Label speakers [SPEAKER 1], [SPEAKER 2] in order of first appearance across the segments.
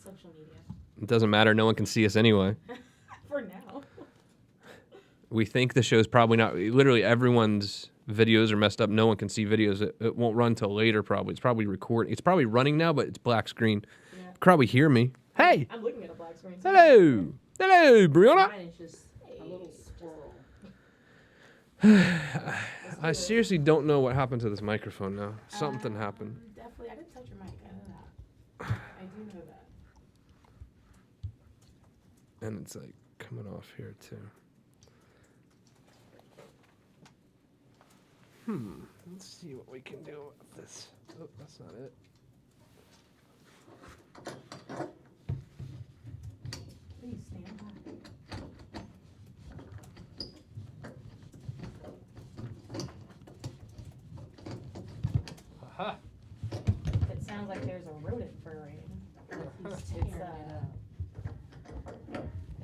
[SPEAKER 1] Social media.
[SPEAKER 2] It doesn't matter. No one can see us anyway.
[SPEAKER 1] For now.
[SPEAKER 2] We think the show's probably not. Literally, everyone's videos are messed up. No one can see videos. It won't run till later, probably. It's probably recording. It's probably running now, but it's black screen. Yeah. You can probably hear me. Hey!
[SPEAKER 1] I'm looking at a black screen.
[SPEAKER 2] Hello! Hello, Brianna!
[SPEAKER 3] Mine is just a little squirrel.
[SPEAKER 2] I seriously don't know what happened to this microphone now. Something happened.
[SPEAKER 1] Definitely. I didn't touch your mic. I know that. I do know that.
[SPEAKER 2] And it's like coming off here too. Let's see what we can do with this. Oh, that's not it.
[SPEAKER 1] Please stand by.
[SPEAKER 2] Aha!
[SPEAKER 1] It sounds like there's a rodent furring.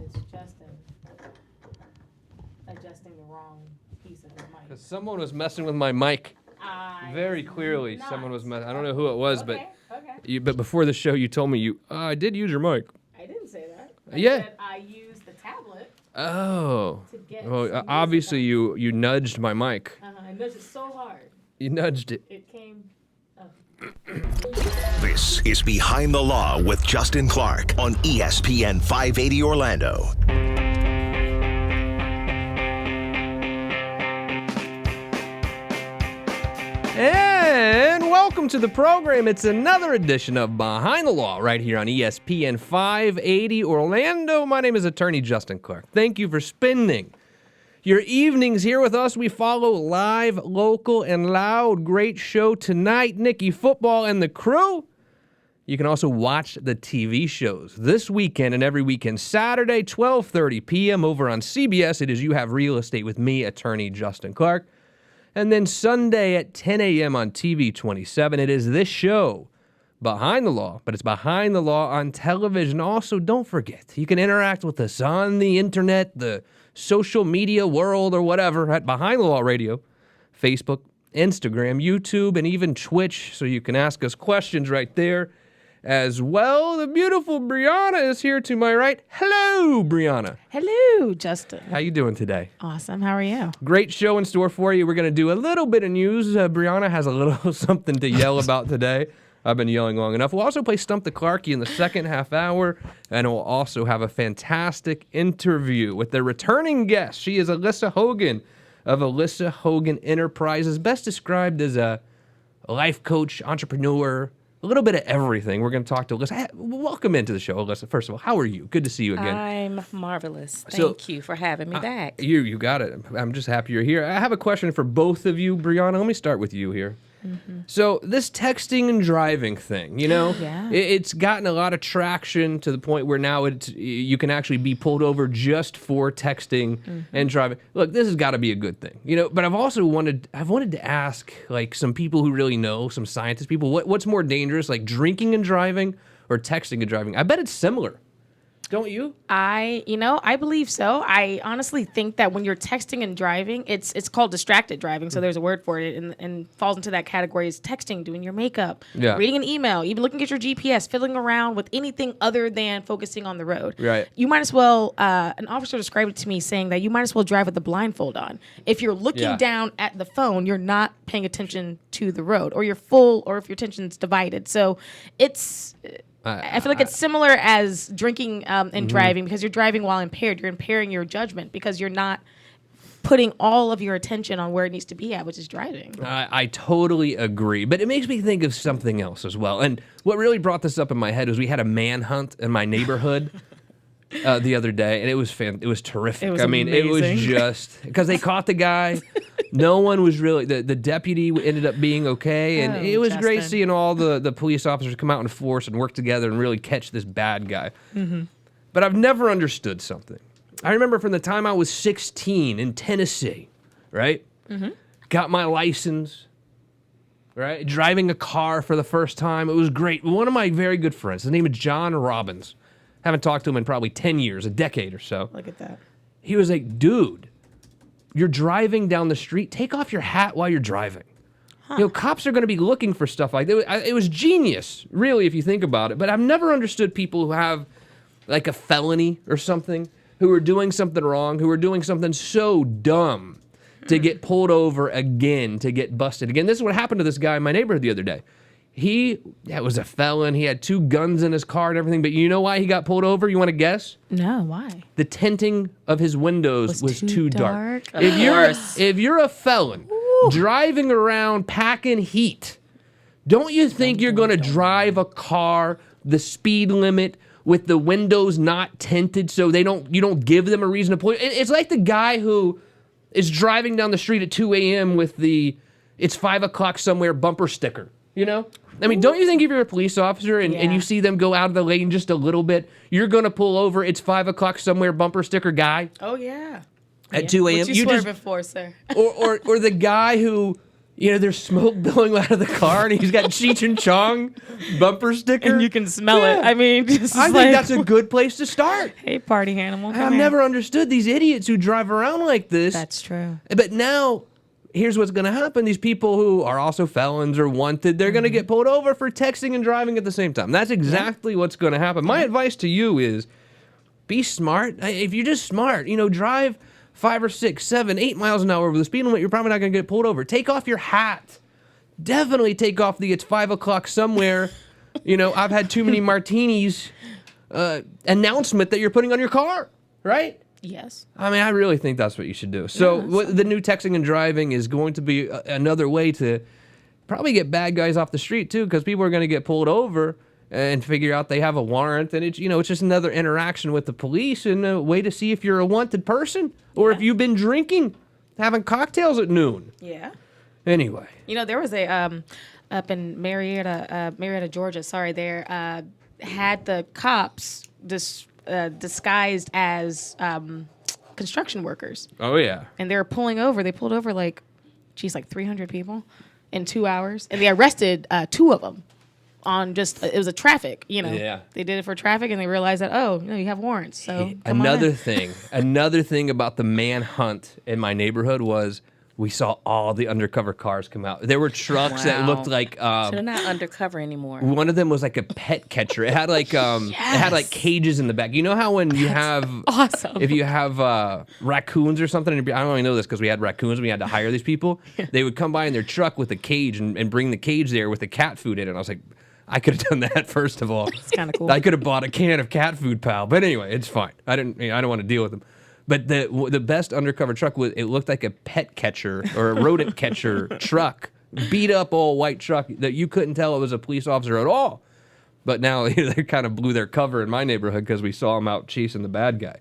[SPEAKER 1] It's Justin adjusting the wrong piece of his mic.
[SPEAKER 2] Because someone was messing with my mic. Very clearly,
[SPEAKER 1] not.
[SPEAKER 2] someone was messing. I don't know who it was,
[SPEAKER 1] Okay.
[SPEAKER 2] but before the show, you told me I did use your mic.
[SPEAKER 1] I didn't say that.
[SPEAKER 2] Yeah.
[SPEAKER 1] Said I used the tablet
[SPEAKER 2] Oh.
[SPEAKER 1] to get.
[SPEAKER 2] Well,
[SPEAKER 1] some
[SPEAKER 2] obviously
[SPEAKER 1] music
[SPEAKER 2] you nudged my mic.
[SPEAKER 1] on. I nudged it so hard
[SPEAKER 2] You nudged it.
[SPEAKER 1] it came.
[SPEAKER 4] This is Behind the Law with Justin Clark on ESPN 580 Orlando.
[SPEAKER 2] And welcome to the program. It's another edition of Behind the Law right here on ESPN 580 Orlando. My name is Attorney Justin Clark. Thank you for spending your evenings here with us. We follow live, local, and loud. Great show tonight. Nicky Football and the crew. You can also watch the TV shows this weekend and every weekend. Saturday, 12:30 p.m. over on CBS. It is You Have Real Estate with me, Attorney Justin Clark. And then Sunday at 10 a.m. on TV 27, it is this show, Behind the Law, but it's Behind the Law on television. Also, don't forget, you can interact with us on the internet, the social media world, or whatever, at Behind the Law Radio, Facebook, Instagram, YouTube, and even Twitch, so you can ask us questions right there as well. The beautiful Brianna is here to my right. Hello, Brianna.
[SPEAKER 1] Hello, Justin.
[SPEAKER 2] How you doing today?
[SPEAKER 1] Awesome. How are you?
[SPEAKER 2] Great show in store for you. We're going to do a little bit of news. Brianna has a little something to yell about today. I've been yelling long enough. We'll also play Stump the Clarkie in the second half hour, and we'll also have a fantastic interview with the returning guest. She is Alyssa Hogan of Alyssa Hogan Enterprises, best described as a life coach, entrepreneur, a little bit of everything. We're going to talk to Alyssa. Welcome into the show, Alyssa. First of all, how are you? Good to see you again.
[SPEAKER 3] I'm marvelous. Thank you for having me back.
[SPEAKER 2] You got it. I'm just happy you're here. I have a question for both of you. Brianna, let me start with you here. Mm-hmm. So this texting and driving thing,
[SPEAKER 3] Yeah.
[SPEAKER 2] it's gotten a lot of traction to the point where now you can actually be pulled over just for texting and driving. Look, this has got to be a good thing, But I've also wanted to ask like some people who really know, some scientist people, what's more dangerous, like drinking and driving or texting and driving? I bet it's similar. Don't you?
[SPEAKER 1] I believe so. I honestly think that when you're texting and driving, it's called distracted driving. So there's a word for it, and falls into that category is texting, doing your makeup, reading an email, even looking at your GPS, fiddling around with anything other than focusing on the road.
[SPEAKER 2] Right.
[SPEAKER 1] You might as well. An officer described it to me saying that you might as well drive with the blindfold on. If you're looking down at the phone, you're not paying attention to the road, or you're full, or if your attention's divided. So it's. I feel like it's similar as drinking and driving, because you're driving while impaired. You're impairing your judgment because you're not putting all of your attention on where it needs to be at, which is driving.
[SPEAKER 2] I totally agree. But it makes me think of something else as well. And what really brought this up in my head was we had a manhunt in my neighborhood the other day, and it was terrific.
[SPEAKER 1] It was amazing.
[SPEAKER 2] It was just because they caught the guy. No one was really, the deputy ended up being okay, and it was great seeing all the police officers come out in force and work together and really catch this bad guy. Mm-hmm. But I've never understood something. I remember from the time I was 16 in Tennessee, right? Mm-hmm. Got my license, right? Driving a car for the first time. It was great. One of my very good friends, his name is John Robbins. Haven't talked to him in probably 10 years, a decade or so.
[SPEAKER 1] Look at that.
[SPEAKER 2] He was like, dude, you're driving down the street. Take off your hat while you're driving. Cops are going to be looking for stuff like that. It was genius, really, if you think about it. But I've never understood people who have like a felony or something, who are doing something wrong, who are doing something so dumb to get pulled over again, to get busted again. This is what happened to this guy in my neighborhood the other day. He was a felon. He had 2 guns in his car and everything. But you know why he got pulled over? You want to guess?
[SPEAKER 1] No, why?
[SPEAKER 2] The tinting of his windows was too dark.
[SPEAKER 3] Of course.
[SPEAKER 2] If you're a felon driving around packing heat, don't you think you're going to drive a car the speed limit with the windows not tinted so you don't give them a reason to pull? It's like the guy who is driving down the street at 2 a.m. with the "it's 5 o'clock somewhere" bumper sticker. I mean, don't you think if you're a police officer and you see them go out of the lane just a little bit, you're going to pull over "it's 5 o'clock somewhere" bumper sticker guy?
[SPEAKER 1] Oh, yeah.
[SPEAKER 2] At 2 a.m.
[SPEAKER 1] What you swerving for, sir?
[SPEAKER 2] Or the guy who, there's smoke billowing out of the car and he's got Cheech and Chong bumper sticker.
[SPEAKER 1] And you can smell it. I mean,
[SPEAKER 2] I think that's a good place to start.
[SPEAKER 1] Hey, party animal.
[SPEAKER 2] I've never understood these idiots who drive around like this.
[SPEAKER 1] That's true.
[SPEAKER 2] But now, here's what's going to happen. These people who are also felons or wanted, they're going to get pulled over for texting and driving at the same time. That's exactly what's going to happen. My advice to you is be smart. If you're just smart, drive 5 or 6, 7, 8 miles an hour over the speed limit, you're probably not going to get pulled over. Take off your hat. Definitely take off the "it's 5 o'clock somewhere." I've had too many martinis announcement that you're putting on your car, right?
[SPEAKER 1] Yes.
[SPEAKER 2] I mean, I really think that's what you should do. So the new texting and driving is going to be another way to probably get bad guys off the street too, because people are going to get pulled over and figure out they have a warrant, and it's just another interaction with the police and a way to see if you're a wanted person or if you've been drinking, having cocktails at noon.
[SPEAKER 1] Yeah.
[SPEAKER 2] Anyway.
[SPEAKER 1] There was a up in Marietta, Georgia. Sorry, there had the cops disguised as construction workers.
[SPEAKER 2] Oh yeah.
[SPEAKER 1] And they were pulling over. They pulled over like 300 people in 2 hours, and they arrested 2 of them on it was a traffic.
[SPEAKER 2] Yeah.
[SPEAKER 1] They did it for traffic, and they realized that you have warrants. So
[SPEAKER 2] another thing about the manhunt in my neighborhood was we saw all the undercover cars come out. There were trucks that looked like
[SPEAKER 3] so they're not undercover anymore.
[SPEAKER 2] One of them was like a pet catcher. It had like it had like cages in the back. You know how when you have
[SPEAKER 1] awesome.
[SPEAKER 2] If you have raccoons or something, I don't only know this because we had raccoons and we had to hire these people. They would come by in their truck with a cage and bring the cage there with the cat food in it. And I was like, I could have done that first of all.
[SPEAKER 1] It's kind of cool.
[SPEAKER 2] I could have bought a can of cat food, pal. But anyway, it's fine. I don't want to deal with them. But the best undercover truck was, it looked like a pet catcher or a rodent catcher truck, beat up old white truck that you couldn't tell it was a police officer at all. But now they kind of blew their cover in my neighborhood because we saw them out chasing the bad guy.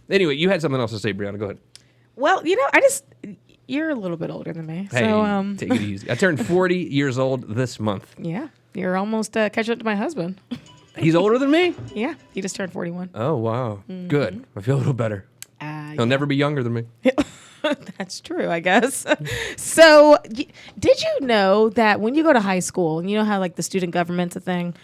[SPEAKER 2] Anyway, you had something else to say, Brianna. Go ahead.
[SPEAKER 1] Well, you're a little bit older than me.
[SPEAKER 2] Hey,
[SPEAKER 1] so,
[SPEAKER 2] take it easy. I turned 40 years old this month.
[SPEAKER 1] Yeah, you're almost catching up to my husband.
[SPEAKER 2] He's older than me?
[SPEAKER 1] Yeah, he just turned 41.
[SPEAKER 2] Oh, wow. Mm-hmm. Good. I feel a little better. He'll never be younger than me.
[SPEAKER 1] That's true, I guess. So, did you know that when you go to high school, and you know how the student government's a thing,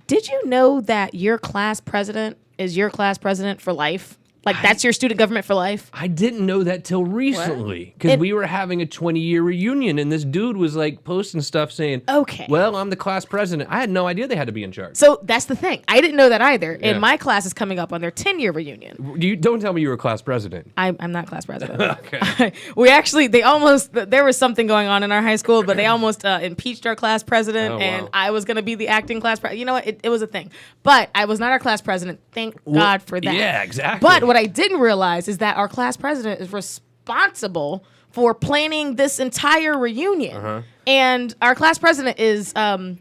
[SPEAKER 1] did you know that your class president is your class president for life? That's your student government for life?
[SPEAKER 2] I didn't know that till recently because we were having a 20-year reunion and this dude was posting stuff saying,
[SPEAKER 1] okay,
[SPEAKER 2] well, I'm the class president. I had no idea they had to be in charge.
[SPEAKER 1] So that's the thing. I didn't know that either. Yeah. And my class is coming up on their 10-year reunion.
[SPEAKER 2] Don't tell me you were class president.
[SPEAKER 1] I'm not class president.
[SPEAKER 2] Okay.
[SPEAKER 1] There was something going on in our high school, but they almost impeached our class president, and I was going to be the acting class president. You know what? It was a thing. But I was not our class president. Thank God for that.
[SPEAKER 2] Yeah, exactly.
[SPEAKER 1] But what I didn't realize is that our class president is responsible for planning this entire reunion, and our class president is how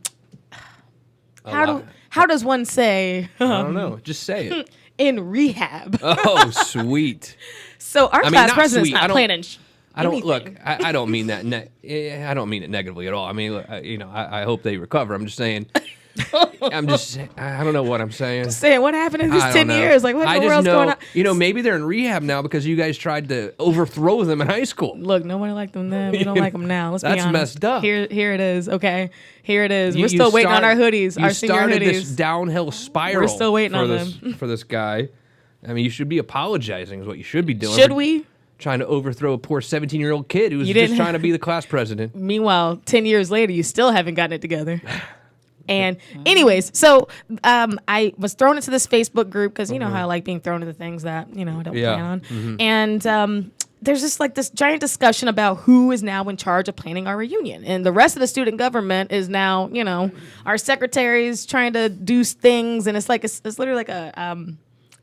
[SPEAKER 1] does one say?
[SPEAKER 2] I don't know. Just say it.
[SPEAKER 1] In rehab.
[SPEAKER 2] Oh, sweet.
[SPEAKER 1] So our class president's not planning.
[SPEAKER 2] I don't look. I don't mean that. I don't mean it negatively at all. I mean, I hope they recover. I'm just saying. I don't know what I'm saying.
[SPEAKER 1] Just saying, what happened in this 10 years? What in the world's going on?
[SPEAKER 2] Maybe they're in rehab now because you guys tried to overthrow them in high school.
[SPEAKER 1] Look, nobody liked them then. We don't like them now. Let's be honest.
[SPEAKER 2] That's messed up.
[SPEAKER 1] Here it is. Okay, here it is. We're still waiting on our hoodies, our senior hoodies.
[SPEAKER 2] You started this downhill spiral.
[SPEAKER 1] We're still waiting on them
[SPEAKER 2] for this guy. I mean, you should be apologizing is what you should be doing.
[SPEAKER 1] Should we?
[SPEAKER 2] trying to overthrow a poor 17-year-old kid who was
[SPEAKER 1] You
[SPEAKER 2] just
[SPEAKER 1] didn't-
[SPEAKER 2] trying to be the class president.
[SPEAKER 1] Meanwhile, 10 years later, you still haven't gotten it together. And anyways, so I was thrown into this Facebook group because you know how I like being thrown into things that, I don't plan on. And there's just like this giant discussion about who is now in charge of planning our reunion. And the rest of the student government is now, our secretaries trying to do things. And it's literally like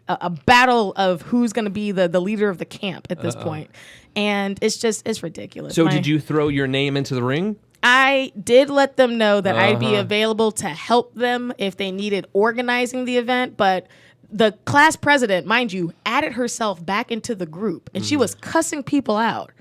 [SPEAKER 1] a battle of who's going to be the leader of the camp at this point. And it's ridiculous.
[SPEAKER 2] So did you throw your name into the ring?
[SPEAKER 1] I did let them know that I'd be available to help them if they needed organizing the event, but the class president, mind you, added herself back into the group, and she was cussing people out.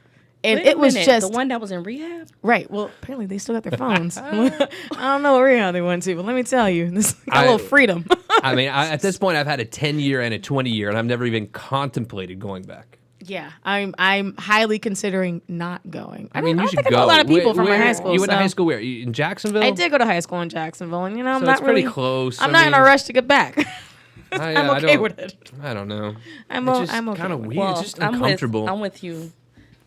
[SPEAKER 1] And
[SPEAKER 3] Wait a
[SPEAKER 1] it was
[SPEAKER 3] minute,
[SPEAKER 1] just
[SPEAKER 3] the one that was in rehab.
[SPEAKER 1] right. Well, apparently they still got their phones. I don't know what rehab they went to, but let me tell you, this got a little freedom.
[SPEAKER 2] I mean, at this point, I've had a 10-year and a 20-year, and I've never even contemplated going back.
[SPEAKER 1] Yeah, I'm highly considering not going.
[SPEAKER 2] I mean, you
[SPEAKER 1] don't
[SPEAKER 2] should
[SPEAKER 1] think I
[SPEAKER 2] go.
[SPEAKER 1] know a lot of people from my
[SPEAKER 2] Where-
[SPEAKER 1] high school.
[SPEAKER 2] You went to
[SPEAKER 1] so-
[SPEAKER 2] high school where? In Jacksonville?
[SPEAKER 1] I did go to high school in Jacksonville, and I'm
[SPEAKER 2] So
[SPEAKER 1] not
[SPEAKER 2] it's pretty
[SPEAKER 1] really
[SPEAKER 2] close.
[SPEAKER 1] I'm
[SPEAKER 2] I
[SPEAKER 1] not in
[SPEAKER 2] mean,
[SPEAKER 1] a rush to get back. I'm okay
[SPEAKER 2] don't-
[SPEAKER 1] with it.
[SPEAKER 2] I don't know.
[SPEAKER 1] I'm
[SPEAKER 2] It's just
[SPEAKER 1] okay
[SPEAKER 2] kind of
[SPEAKER 1] with it.
[SPEAKER 2] weird. It's just
[SPEAKER 3] I'm
[SPEAKER 2] uncomfortable.
[SPEAKER 3] with you.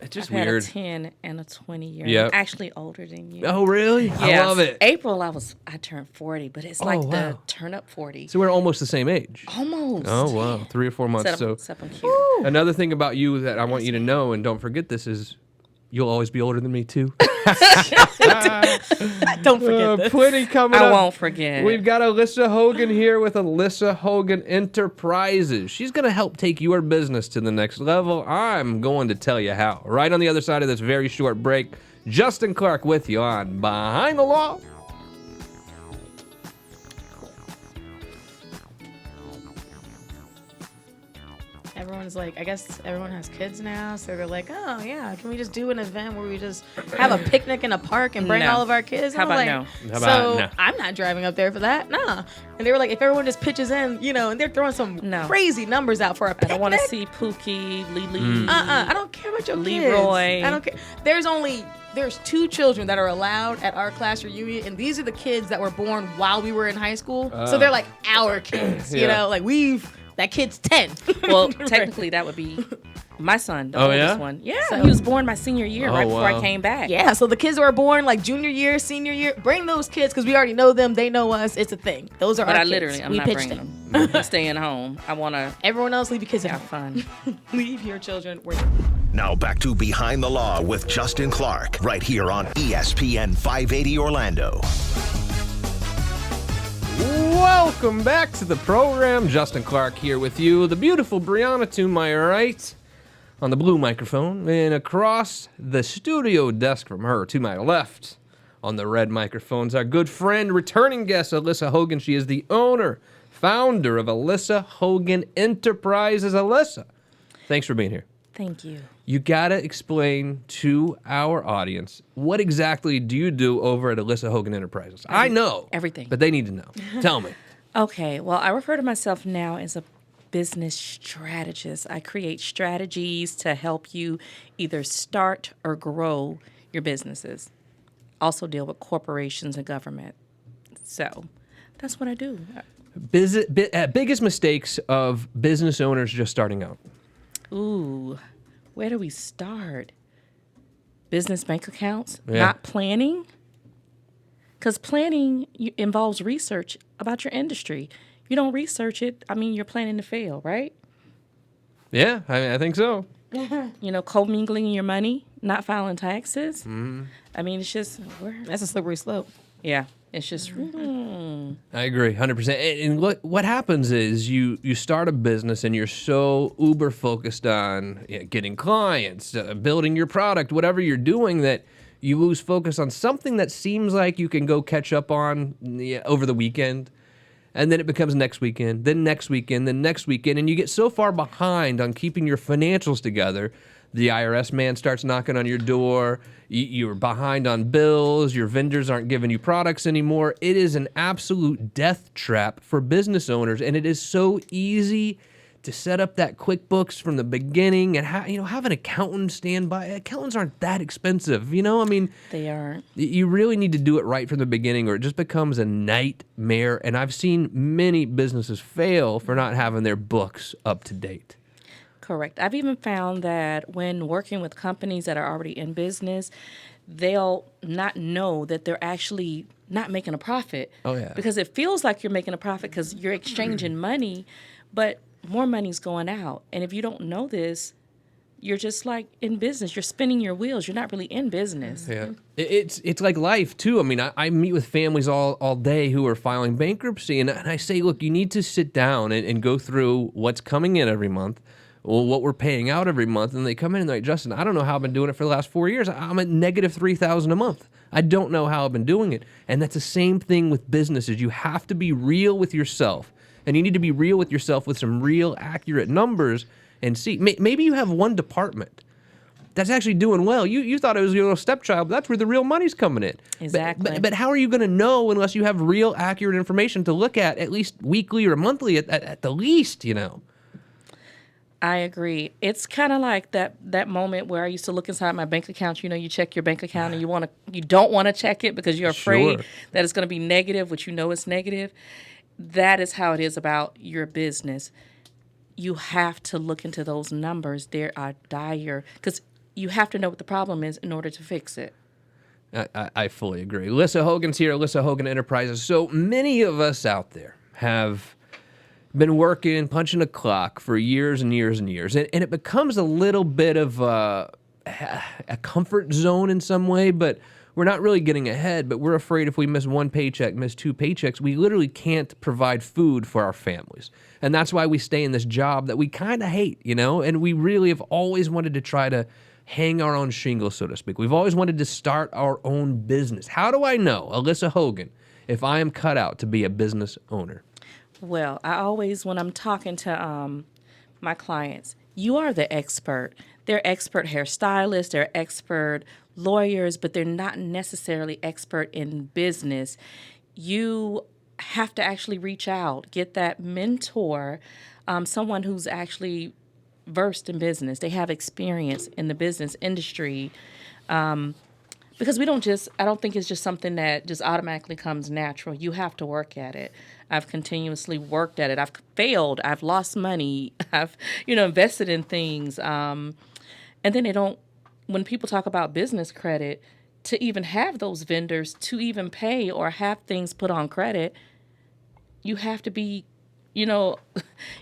[SPEAKER 2] It's just
[SPEAKER 3] I've had
[SPEAKER 2] weird.
[SPEAKER 3] a 10 and a 20 year.
[SPEAKER 2] Yep.
[SPEAKER 3] I'm actually older than you.
[SPEAKER 2] Oh, really? I love it.
[SPEAKER 3] April, I turned 40, but it's like
[SPEAKER 2] wow.
[SPEAKER 3] the turn up 40.
[SPEAKER 2] So we're almost the same age.
[SPEAKER 3] Almost.
[SPEAKER 2] Oh, wow. 3 or 4 months.
[SPEAKER 3] Except I'm cute.
[SPEAKER 2] Another thing about you that I want you to know, and don't forget this, is you'll always be older than me, too.
[SPEAKER 1] Don't forget this.
[SPEAKER 2] Plenty coming
[SPEAKER 3] I
[SPEAKER 2] up.
[SPEAKER 3] won't forget.
[SPEAKER 2] We've got Alyssa Hogan here with Alyssa Hogan Enterprises. She's going to help take your business to the next level. I'm going to tell you how. Right on the other side of this very short break, Justin Clark with you on Behind the Law.
[SPEAKER 1] Everyone's like, I guess everyone has kids now, so they're like, oh yeah, can we just do an event where we just have a picnic in a park and bring
[SPEAKER 3] No.
[SPEAKER 1] all of our kids?
[SPEAKER 3] How
[SPEAKER 1] And I'm
[SPEAKER 3] about
[SPEAKER 1] like,
[SPEAKER 2] no? How about
[SPEAKER 1] so
[SPEAKER 2] no?
[SPEAKER 1] I'm not driving up there for that, nah. And they were like, if everyone just pitches in, and they're throwing some
[SPEAKER 3] No.
[SPEAKER 1] crazy numbers out for a
[SPEAKER 3] I
[SPEAKER 1] picnic.
[SPEAKER 3] don't want to see Pookie, Lily.
[SPEAKER 1] I don't care about your
[SPEAKER 3] Leroy.
[SPEAKER 1] kids. I don't care. There's 2 children that are allowed at our class reunion, and these are the kids that were born while we were in high school. So they're like our kids,
[SPEAKER 2] Yeah.
[SPEAKER 1] like that kid's 10.
[SPEAKER 3] Well,
[SPEAKER 1] Right.
[SPEAKER 3] technically, that would be my son, the
[SPEAKER 2] Oh,
[SPEAKER 3] oldest
[SPEAKER 2] yeah?
[SPEAKER 3] one. Yeah,
[SPEAKER 1] So-
[SPEAKER 3] he was born my senior year,
[SPEAKER 2] Oh,
[SPEAKER 3] right before
[SPEAKER 2] wow.
[SPEAKER 3] I came back.
[SPEAKER 1] Yeah, so the kids who are born like junior year, senior year, bring those kids because we already know them. They know us. It's a thing. Those are
[SPEAKER 3] But
[SPEAKER 1] our
[SPEAKER 3] I
[SPEAKER 1] kids.
[SPEAKER 3] literally, I'm
[SPEAKER 1] we
[SPEAKER 3] not
[SPEAKER 1] pitched
[SPEAKER 3] bringing
[SPEAKER 1] them.
[SPEAKER 3] them. I'm staying home. I want to
[SPEAKER 1] Everyone else leave your kids at
[SPEAKER 3] have
[SPEAKER 1] home.
[SPEAKER 3] fun.
[SPEAKER 1] Leave your children where
[SPEAKER 4] Now back to Behind the Law with Justin Clark, right here on ESPN 580 Orlando.
[SPEAKER 2] Welcome back to the program. Justin Clark here with you. The beautiful Brianna to my right on the blue microphone, and across the studio desk from her to my left on the red microphones, our good friend, returning guest, Alyssa Hogan. She is the owner, founder of Alyssa Hogan Enterprises. Alyssa, thanks for being here.
[SPEAKER 3] Thank you.
[SPEAKER 2] You gotta explain to our audience what exactly do you do over at Alyssa Hogan Enterprises? I know
[SPEAKER 3] everything.
[SPEAKER 2] but they need to know. Tell me.
[SPEAKER 3] Okay, well, I refer to myself now as a business strategist. I create strategies to help you either start or grow your businesses. Also deal with corporations and government. So that's what I do.
[SPEAKER 2] Biggest mistakes of business owners just starting out.
[SPEAKER 3] Ooh, where do we start? Business bank accounts?
[SPEAKER 2] Yeah.
[SPEAKER 3] Not planning? Because planning involves research about your industry. You don't research it, you're planning to fail, right?
[SPEAKER 2] Yeah, I think so.
[SPEAKER 3] Commingling your money, not filing taxes. It's just,
[SPEAKER 1] that's a slippery slope.
[SPEAKER 3] yeah, it's just,
[SPEAKER 2] I agree, 100%. And what happens is you start a business and you're so uber focused on getting clients, building your product, whatever you're doing, that you lose focus on something that seems like you can go catch up on over the weekend. And then it becomes next weekend, then next weekend, then next weekend. And you get so far behind on keeping your financials together. The IRS man starts knocking on your door. You're behind on bills. Your vendors aren't giving you products anymore. It is an absolute death trap for business owners. And it is so easy to set up that QuickBooks from the beginning and have an accountant stand by. Accountants aren't that expensive,
[SPEAKER 3] they aren't.
[SPEAKER 2] You really need to do it right from the beginning or it just becomes a nightmare. And I've seen many businesses fail for not having their books up to date.
[SPEAKER 3] Correct. I've even found that when working with companies that are already in business, they'll not know that they're actually not making a profit.
[SPEAKER 2] Oh, yeah.
[SPEAKER 3] Because it feels like you're making a profit because you're exchanging money, but more money's going out. And if you don't know this, you're just like in business. You're spinning your wheels. You're not really in business.
[SPEAKER 2] Yeah, it's like life too. I mean, I meet with families all day who are filing bankruptcy, and I say, look, you need to sit down and go through what's coming in every month, or what we're paying out every month, and they come in and they're like, Justin, I don't know how I've been doing it for the last 4 years. I'm at negative $3,000 a month. I don't know how I've been doing it, and that's the same thing with businesses. You have to be real with yourself, and you need to be real with yourself with some real accurate numbers. And see, maybe you have one department that's actually doing well. You thought it was your little stepchild, but that's where the real money's coming in.
[SPEAKER 3] Exactly.
[SPEAKER 2] But how are you going to know unless you have real accurate information to look at least weekly or monthly at the least, you know?
[SPEAKER 3] I agree. It's kind of like that moment where I used to look inside my bank account. You know, you check your bank account and you don't want to check it because you're afraid that it's going to be negative, which you know is negative. That is how it is about your business. You have to look into those numbers. They are dire because you have to know what the problem is in order to fix it.
[SPEAKER 2] I fully agree. Alyssa Hogan's here, Alyssa Hogan Enterprises. So many of us out there have been working, punching a clock for years and years and years, and it becomes a little bit of a comfort zone in some way, but we're not really getting ahead, but we're afraid if we miss one paycheck, miss two paychecks, we literally can't provide food for our families. And that's why we stay in this job that we kind of hate, you know? And we really have always wanted to try to hang our own shingle, so to speak. We've always wanted to start our own business. How do I know, Alyssa Hogan, if I am cut out to be a business owner?
[SPEAKER 3] Well, I always, when I'm talking to my clients, you are the expert. They're expert hairstylists, they're expert lawyers, but they're not necessarily expert in business. You have to actually reach out, get that mentor, someone who's actually versed in business. They have experience in the business industry. Because I don't think it's just something that just automatically comes natural. You have to work at it. I've continuously worked at it. I've failed. I've lost money. I've, invested in things. And then when people talk about business credit, to even have those vendors to even pay or have things put on credit, you have to be, you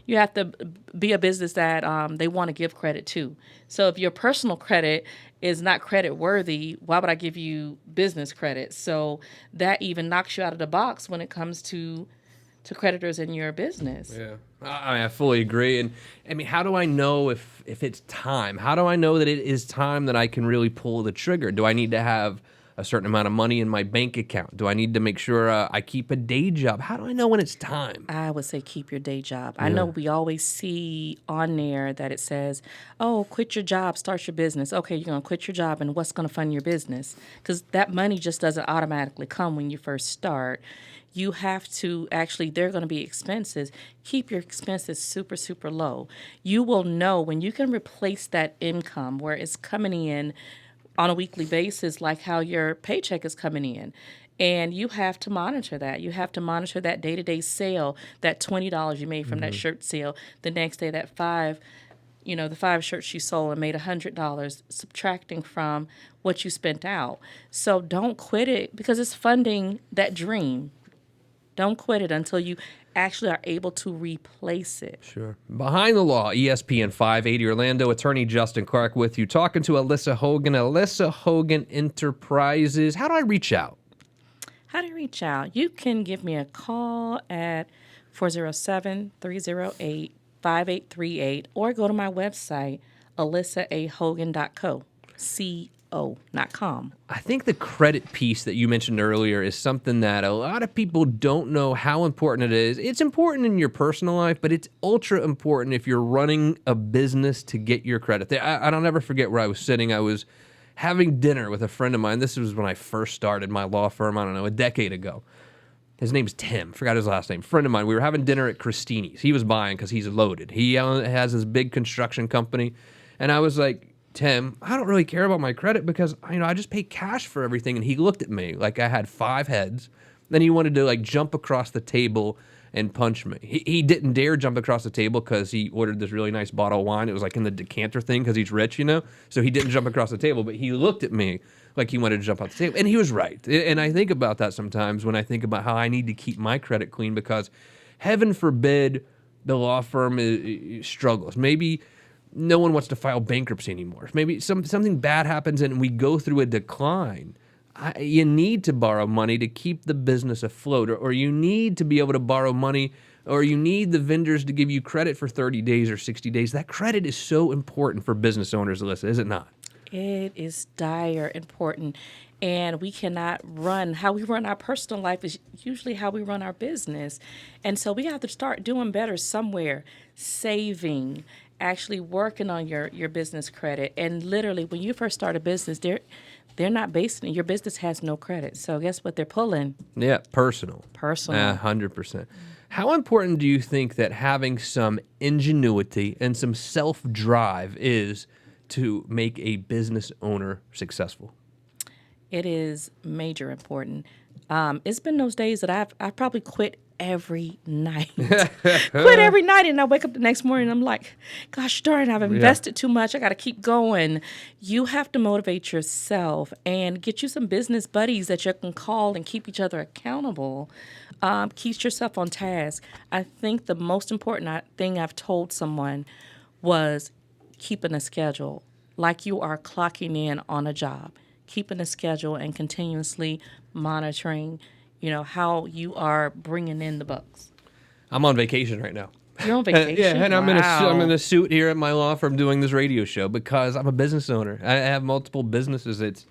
[SPEAKER 3] have to be a business that they want to give credit to. So if your personal credit is not credit worthy, why would I give you business credit? So that even knocks you out of the box when it comes to creditors in your business.
[SPEAKER 2] Yeah, I fully agree. And I mean, how do I know if it's time? How do I know that it is time that I can really pull the trigger? Do I need to have a certain amount of money in my bank account? Do I need to make sure I keep a day job? How do I know when it's time?
[SPEAKER 3] I would say keep your day job. Yeah. I know we always see on there that it says, oh, quit your job, start your business. Okay, you're going to quit your job, and what's going to fund your business? Because that money just doesn't automatically come when you first start. You have to there are going to be expenses. Keep your expenses super, super low. You will know when you can replace that income where it's coming in on a weekly basis, like how your paycheck is coming in. And you have to monitor that. You have to monitor that day-to-day sale, that $20 you made from that shirt sale. The next day, that the 5 shirts you sold and made $100, subtracting from what you spent out. So don't quit it because it's funding that dream. Don't quit it until you actually are able to replace it.
[SPEAKER 2] Sure. Behind the Law, ESPN 580 Orlando, attorney Justin Clark with you, talking to Alyssa Hogan, Alyssa Hogan Enterprises. How do I reach out?
[SPEAKER 3] How do you reach out? You can give me a call at 407-308-5838 or go to my website, alyssahogan.com. .com.
[SPEAKER 2] I think the credit piece that you mentioned earlier is something that a lot of people don't know how important it is. It's important in your personal life, but it's ultra important if you're running a business to get your credit. I'll never forget where I was sitting. I was having dinner with a friend of mine. This was when I first started my law firm, a decade ago. His name's Tim. Forgot his last name. Friend of mine. We were having dinner at Christini's. He was buying because he's loaded. He has his big construction company. And I was like, Tim, I don't really care about my credit because, I just pay cash for everything. And he looked at me like I had 5 heads. Then he wanted to jump across the table and punch me. He didn't dare jump across the table because he ordered this really nice bottle of wine. It was like in the decanter thing because he's rich, So he didn't jump across the table, but he looked at me like he wanted to jump off the table. And he was right. And I think about that sometimes when I think about how I need to keep my credit clean because heaven forbid the law firm struggles. Maybe no one wants to file bankruptcy anymore. Maybe something bad happens and we go through a decline. You need to borrow money to keep the business afloat, or you need to be able to borrow money, or you need the vendors to give you credit for 30 days or 60 days. That credit is so important for business owners, Alyssa, is it not?
[SPEAKER 3] It is dire important. And we cannot how we run our personal life is usually how we run our business. And so we have to start doing better somewhere, saving, actually working on your business credit. And literally, when you first start a business, they're not basing it. Your business has no credit. So guess what they're pulling?
[SPEAKER 2] Yeah, personal. 100%. How important do you think that having some ingenuity and some self-drive is to make a business owner successful?
[SPEAKER 3] It is major important. It's been those days that I've probably quit every night. Quit every night, and I wake up the next morning and I'm like, gosh darn, I've invested too much. I got to keep going. You have to motivate yourself and get you some business buddies that you can call and keep each other accountable. Keep yourself on task. I think the most important thing I've told someone was keeping a schedule, like you are clocking in on a job, keeping a schedule and continuously monitoring how you are bringing in the bucks.
[SPEAKER 2] I'm on vacation right now.
[SPEAKER 3] You're on vacation?
[SPEAKER 2] Yeah, and
[SPEAKER 3] Wow.
[SPEAKER 2] I'm in a suit here at my law firm doing this radio show because I'm a business owner. I have multiple businesses.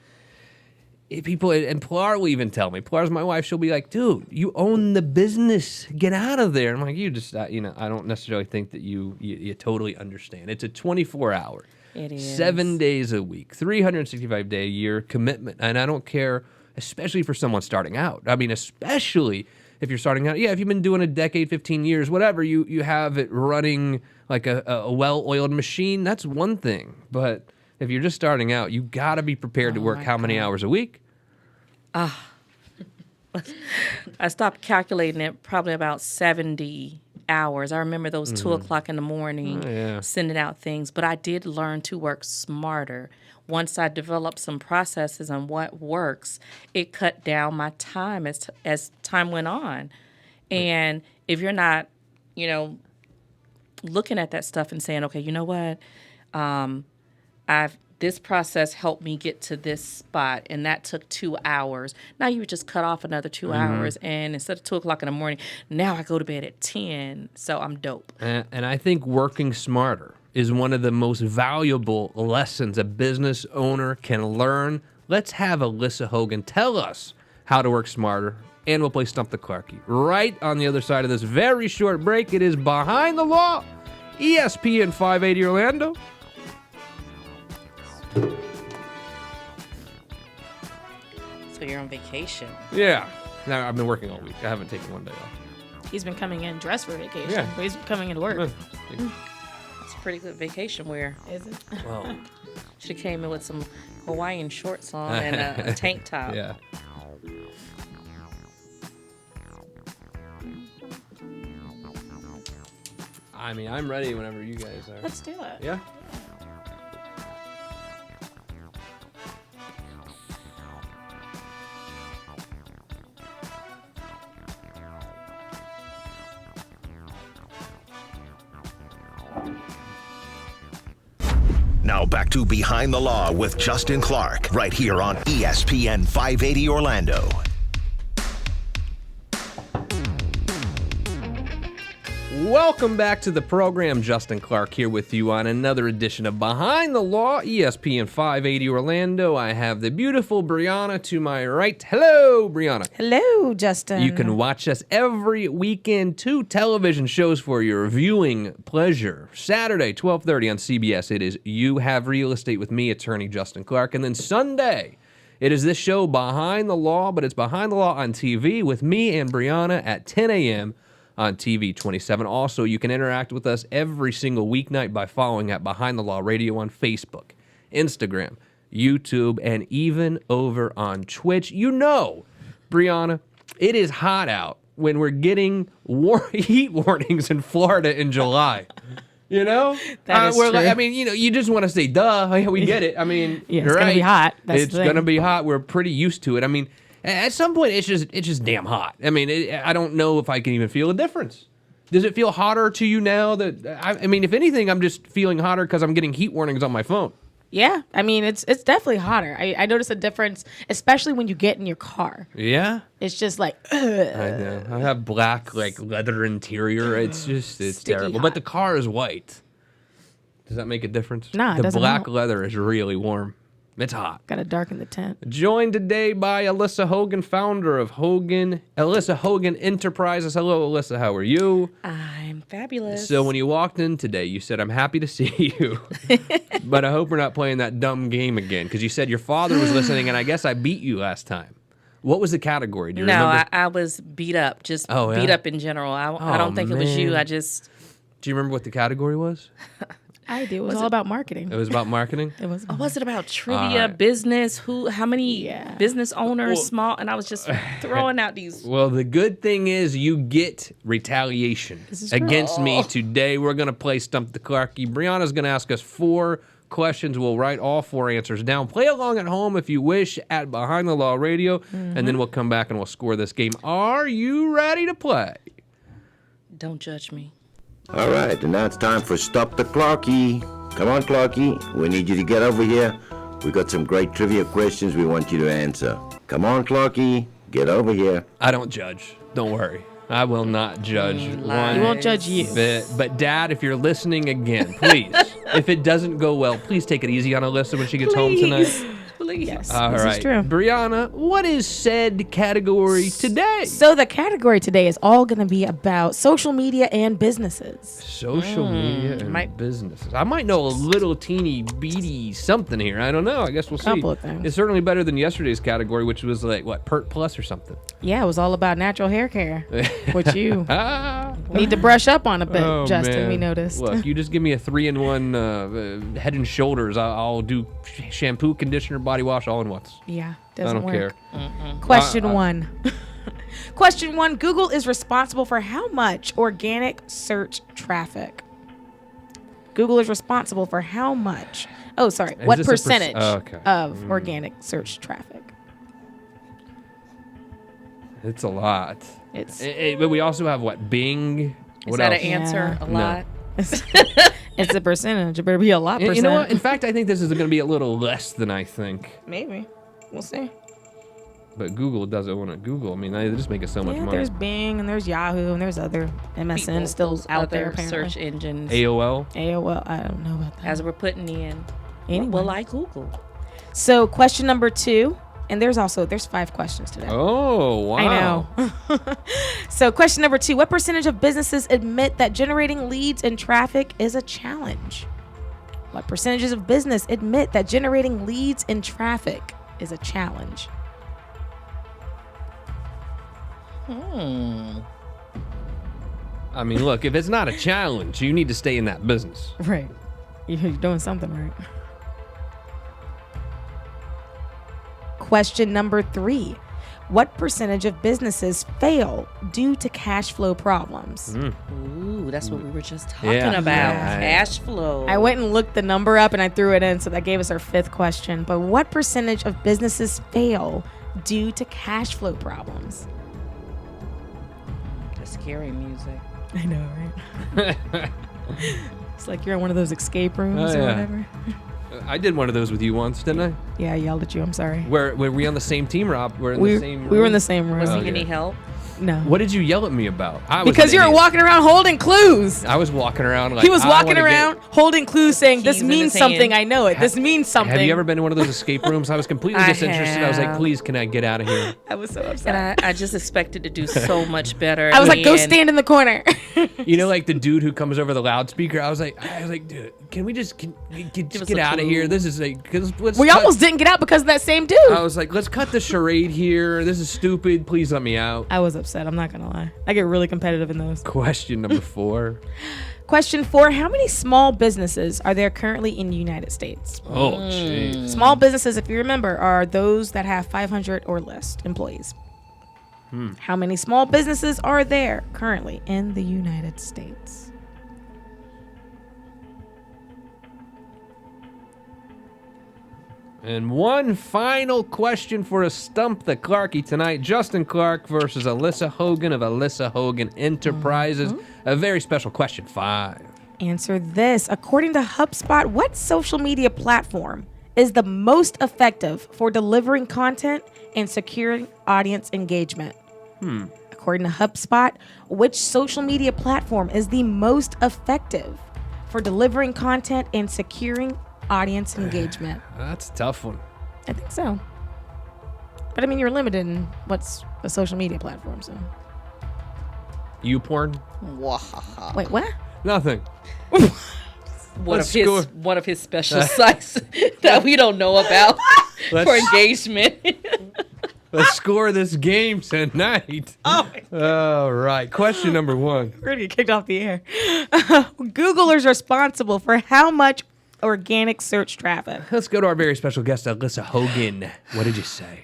[SPEAKER 2] People, and Pilar will even tell me. Pilar's my wife. She'll be like, dude, you own the business. Get out of there. I'm like, you just, I don't necessarily think that you totally understand. It's a 24-hour,
[SPEAKER 3] It is
[SPEAKER 2] 7 days a week, 365-day a year commitment. And I don't care, especially for someone starting out. I mean, especially if you're starting out. Yeah, if you've been doing a decade, 15 years, whatever, you have it running like a well-oiled machine, that's one thing. But if you're just starting out, you got to be prepared to work how many hours a week?
[SPEAKER 3] I stopped calculating it probably about 70 hours. I remember those 2 o'clock in the morning sending out things, but I did learn to work smarter. Once I developed some processes on what works, it cut down my time as time went on. And if you're not, looking at that stuff and saying, okay, you know what, this process helped me get to this spot, and that took 2 hours. Now you would just cut off another 2 hours, and instead of 2 o'clock in the morning, now I go to bed at 10. So I'm dope.
[SPEAKER 2] And I think working smarter is one of the most valuable lessons a business owner can learn. Let's have Alyssa Hogan tell us how to work smarter, and we'll play Stump the Clarkie. Right on the other side of this very short break, it is Behind the Law, ESPN 580 Orlando.
[SPEAKER 3] So you're on vacation.
[SPEAKER 2] Yeah. Now, I've been working all week. I haven't taken one day off.
[SPEAKER 1] He's been coming in dressed for vacation.
[SPEAKER 2] Yeah.
[SPEAKER 1] But he's coming into work.
[SPEAKER 3] That's pretty good vacation wear.
[SPEAKER 1] Is it?
[SPEAKER 2] Well,
[SPEAKER 3] Should have came in with some Hawaiian shorts on and a tank top.
[SPEAKER 2] yeah. I mean, I'm ready whenever you guys are.
[SPEAKER 1] Let's do it.
[SPEAKER 2] Yeah?
[SPEAKER 4] Now back to Behind the Law with Justin Clark, right here on ESPN 580 Orlando.
[SPEAKER 2] Welcome back to the program. Justin Clark here with you on another edition of Behind the Law, ESPN 580 Orlando. I have the beautiful Brianna to my right. Hello, Brianna.
[SPEAKER 1] Hello, Justin.
[SPEAKER 2] You can watch us every weekend. 2 television shows for your viewing pleasure. Saturday, 12:30 on CBS, it is You Have Real Estate with me, attorney Justin Clark. And then Sunday, it is this show, Behind the Law, but it's Behind the Law on TV with me and Brianna at 10 a.m. on TV 27. Also, you can interact with us every single weeknight by following at Behind the Law Radio on Facebook, Instagram, YouTube, and even over on Twitch. You know, Brianna, it is hot out. when we're getting heat warnings in Florida in July? You know?
[SPEAKER 1] That is
[SPEAKER 2] we're
[SPEAKER 1] true.
[SPEAKER 2] I mean, you just want to say, duh, we get it. I mean,
[SPEAKER 1] Yeah, it's
[SPEAKER 2] you're
[SPEAKER 1] gonna be
[SPEAKER 2] right.
[SPEAKER 1] hot. That's
[SPEAKER 2] It's
[SPEAKER 1] the thing.
[SPEAKER 2] going to be hot. We're pretty used to it. I mean, at some point, it's just damn hot. I mean, I don't know if I can even feel a difference. Does it feel hotter to you now? I mean, if anything, I'm just feeling hotter because I'm getting heat warnings on my phone.
[SPEAKER 1] Yeah, I mean it's definitely hotter. I notice a difference, especially when you get in your car.
[SPEAKER 2] Yeah,
[SPEAKER 1] It's just like
[SPEAKER 2] I know. I have black leather interior. It's
[SPEAKER 1] Sticky
[SPEAKER 2] terrible.
[SPEAKER 1] hot.
[SPEAKER 2] But the car is white. Does that make a difference?
[SPEAKER 1] Nah, it
[SPEAKER 2] the
[SPEAKER 1] doesn't
[SPEAKER 2] black
[SPEAKER 1] help.
[SPEAKER 2] leather is really warm. It's hot.
[SPEAKER 1] gotta darken the tent.
[SPEAKER 2] Joined today by Alyssa Hogan, founder of Alyssa Hogan Enterprises. Hello, Alyssa. How are you?
[SPEAKER 3] I'm fabulous.
[SPEAKER 2] So when you walked in today, you said, "I'm happy to see you, but I hope we're not playing that dumb game again." Because you said your father was listening, and I guess I beat you last time. What was the category? Do you
[SPEAKER 3] no,
[SPEAKER 2] remember?
[SPEAKER 3] I was beat up, just
[SPEAKER 2] Oh, yeah?
[SPEAKER 3] beat up in general. I don't think it was you.
[SPEAKER 2] man.
[SPEAKER 3] I just
[SPEAKER 2] Do you remember what the category was?
[SPEAKER 1] I do. It was all about marketing.
[SPEAKER 2] It was about marketing.
[SPEAKER 1] It was.
[SPEAKER 3] was it about trivia,
[SPEAKER 2] right.
[SPEAKER 3] business, how many
[SPEAKER 1] Yeah.
[SPEAKER 3] business owners,
[SPEAKER 2] Well-
[SPEAKER 3] small, and I was just throwing out these.
[SPEAKER 2] Well, the good thing is you get retaliation
[SPEAKER 1] is
[SPEAKER 2] against me today. We're going to play Stump the Clarkie. Brianna's going to ask us 4 questions. We'll write all 4 answers down. Play along at home if you wish at Behind the Law Radio, and then we'll come back and we'll score this game. Are you ready to play?
[SPEAKER 3] Don't judge me.
[SPEAKER 5] All right, and now it's time for Stop the Clarkie. Come on, Clarkie. We need you to get over here. We got some great trivia questions we want you to answer. Come on, Clarkie. Get over here.
[SPEAKER 2] I don't judge. Don't worry. I will not judge one
[SPEAKER 1] He won't judge you.
[SPEAKER 2] bit. But, Dad, if you're listening again, please, if it doesn't go well, please take it easy on Alyssa when she gets home tonight.
[SPEAKER 3] Please.
[SPEAKER 1] Yes,
[SPEAKER 2] All
[SPEAKER 1] this
[SPEAKER 2] right.
[SPEAKER 1] is true.
[SPEAKER 2] Brianna, what is said category today?
[SPEAKER 1] So the category today is all going to be about social media and businesses.
[SPEAKER 2] Social media and
[SPEAKER 3] might-
[SPEAKER 2] businesses. I might know a little teeny beady something here. I don't know. I guess we'll see.
[SPEAKER 1] Couple of things.
[SPEAKER 2] It's certainly better than yesterday's category, which was like, what, Pert Plus or something.
[SPEAKER 1] Yeah, it was all about natural hair care, which you
[SPEAKER 2] Ah.
[SPEAKER 1] need to brush up on a bit,
[SPEAKER 2] Oh,
[SPEAKER 1] Justin.
[SPEAKER 2] man.
[SPEAKER 1] We noticed.
[SPEAKER 2] Look, you just give me a 3-in-1 Head and Shoulders. I'll do shampoo, conditioner, body wash all in once.
[SPEAKER 1] Yeah,
[SPEAKER 2] I
[SPEAKER 1] doesn't
[SPEAKER 2] don't
[SPEAKER 1] work.
[SPEAKER 2] care.
[SPEAKER 1] Question 1. Question 1. Google is responsible for how much organic search traffic? Google is responsible for how much? Oh, sorry. What
[SPEAKER 2] this a
[SPEAKER 1] percentage
[SPEAKER 2] okay.
[SPEAKER 1] of organic search traffic?
[SPEAKER 2] It's a lot.
[SPEAKER 1] It's
[SPEAKER 2] But we also have what? Bing.
[SPEAKER 3] Is
[SPEAKER 2] What
[SPEAKER 3] that
[SPEAKER 2] else?
[SPEAKER 3] an answer?
[SPEAKER 1] Yeah.
[SPEAKER 3] A lot?
[SPEAKER 1] it's a percentage. It better be a lot percent.
[SPEAKER 2] You know what? In fact, I think this is going to be a little less than I think.
[SPEAKER 1] Maybe. We'll see.
[SPEAKER 2] But Google doesn't want to Google. I mean, they just make us so much
[SPEAKER 1] Yeah,
[SPEAKER 2] money.
[SPEAKER 1] there's Bing and there's Yahoo and there's other MSN
[SPEAKER 3] People,
[SPEAKER 1] still
[SPEAKER 3] those
[SPEAKER 1] out there
[SPEAKER 3] other
[SPEAKER 1] apparently.
[SPEAKER 3] search engines.
[SPEAKER 2] AOL.
[SPEAKER 1] AOL, I don't know about that.
[SPEAKER 3] As we're putting in.
[SPEAKER 1] Anyway.
[SPEAKER 3] Well, like Google.
[SPEAKER 1] So question number 2, and there's 5 questions today.
[SPEAKER 2] Oh, wow.
[SPEAKER 1] I know. So question number 2, what percentage of businesses admit that generating leads and traffic is a challenge? What percentages of business admit that generating leads and traffic is a challenge?
[SPEAKER 2] I mean, look, if it's not a challenge, you need to stay in that business.
[SPEAKER 1] Right. You're doing something right. Question number 3. What percentage of businesses fail due to cash flow problems?
[SPEAKER 3] Ooh, that's what we were just talking
[SPEAKER 2] Yeah.
[SPEAKER 3] about.
[SPEAKER 2] Yeah.
[SPEAKER 3] Cash flow.
[SPEAKER 1] I went and looked the number up and I threw it in, so that gave us our 5th question. But what percentage of businesses fail due to cash flow problems?
[SPEAKER 3] The scary music.
[SPEAKER 1] I know, right? It's like you're in one of those escape rooms
[SPEAKER 2] Oh,
[SPEAKER 1] or
[SPEAKER 2] yeah.
[SPEAKER 1] whatever.
[SPEAKER 2] I did one of those with you once, didn't I?
[SPEAKER 1] Yeah, I yelled at you. I'm sorry.
[SPEAKER 2] Were we on the same team, Rob? We're in
[SPEAKER 1] We
[SPEAKER 2] the same
[SPEAKER 1] were in
[SPEAKER 2] room?
[SPEAKER 1] the same room.
[SPEAKER 3] Was
[SPEAKER 2] Oh,
[SPEAKER 3] he any
[SPEAKER 2] yeah.
[SPEAKER 3] help?
[SPEAKER 1] No.
[SPEAKER 2] What did you yell at me about? I was
[SPEAKER 1] Because
[SPEAKER 2] an
[SPEAKER 1] you were
[SPEAKER 2] idiot.
[SPEAKER 1] walking around holding clues.
[SPEAKER 2] I was walking around like
[SPEAKER 1] He was
[SPEAKER 2] I
[SPEAKER 1] walking
[SPEAKER 2] wanna
[SPEAKER 1] around holding clues saying, this
[SPEAKER 3] keys in
[SPEAKER 1] means
[SPEAKER 3] his
[SPEAKER 1] something.
[SPEAKER 3] hand.
[SPEAKER 1] I know it. This means something.
[SPEAKER 2] Have you ever been in one of those escape rooms? I was completely
[SPEAKER 3] I
[SPEAKER 2] disinterested. I was like,
[SPEAKER 3] have.
[SPEAKER 2] please, can I get out of here?
[SPEAKER 1] I was so upset.
[SPEAKER 3] And I just expected to do so much better.
[SPEAKER 1] I was like, go
[SPEAKER 3] and
[SPEAKER 1] stand in the corner.
[SPEAKER 2] You know, like the dude who comes over the loudspeaker. I was like, dude, can we just
[SPEAKER 3] us
[SPEAKER 2] get
[SPEAKER 3] a
[SPEAKER 2] out of
[SPEAKER 3] clue.
[SPEAKER 2] here? This is like,
[SPEAKER 1] We almost didn't get out because of that same dude.
[SPEAKER 2] I was like, let's cut the charade here. This is stupid. Please let me out.
[SPEAKER 1] I was upset. I'm not going to lie. I get really competitive in those.
[SPEAKER 2] Question number 4.
[SPEAKER 1] Question 4. How many small businesses are there currently in the United States?
[SPEAKER 2] Oh, jeez.
[SPEAKER 1] Small businesses, if you remember, are those that have 500 or less employees. How many small businesses are there currently in the United States?
[SPEAKER 2] And one final question for a Stump the Clarkie tonight. Justin Clark versus Alyssa Hogan of Alyssa Hogan Enterprises. A very special question 5.
[SPEAKER 1] Answer this. According to HubSpot, what social media platform is the most effective for delivering content and securing audience engagement? According to HubSpot, which social media platform is the most effective for delivering content and securing audience engagement?
[SPEAKER 2] That's a tough one.
[SPEAKER 1] I think so. But I mean, you're limited in what's a social media platform, so.
[SPEAKER 2] YouPorn?
[SPEAKER 1] Wait, what?
[SPEAKER 2] Nothing.
[SPEAKER 3] One
[SPEAKER 2] Let's
[SPEAKER 3] of his special sites that we don't know about for
[SPEAKER 2] Let's-
[SPEAKER 3] engagement.
[SPEAKER 2] Let's score this game tonight. All right. Question number 1.
[SPEAKER 1] We're gonna get kicked off the air. Google is responsible for how much organic search traffic?
[SPEAKER 2] Let's go to our very special guest, Alyssa Hogan. What did you say?